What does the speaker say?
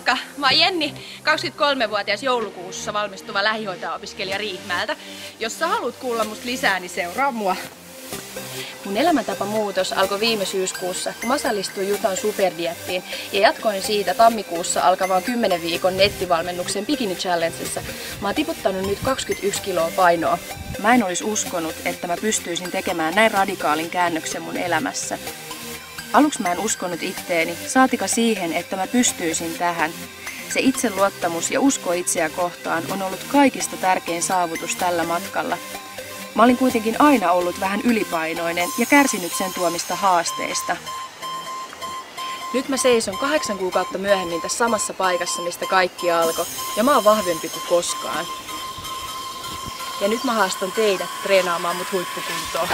Moikka! Mä oon Jenni, 23-vuotias joulukuussa valmistuva lähihoitaja-opiskelija Riihimäeltä. Jos sä haluat kuulla musta lisää, niin seuraa mua. Mun elämäntapamuutos alkoi viime syyskuussa, kun mä osallistuin Jutan superdiettiin ja jatkoin siitä tammikuussa alkavaan 10 viikon nettivalmennuksen Bikini Challengeissa. Mä oon tiputtanut nyt 21 kiloa painoa. Mä en olisi uskonut, että mä pystyisin tekemään näin radikaalin käännöksen mun elämässä. Aluksi mä en uskonut itteeni, saatika siihen, että mä pystyisin tähän. Se itseluottamus ja usko itseä kohtaan on ollut kaikista tärkein saavutus tällä matkalla. Mä olin kuitenkin aina ollut vähän ylipainoinen ja kärsinyt sen tuomista haasteista. Nyt mä seison 8 kuukautta myöhemmin tässä samassa paikassa, mistä kaikki alkoi, ja mä oon vahvempi kuin koskaan. Ja nyt mä haastan teidät treenaamaan mut huippukuntoon.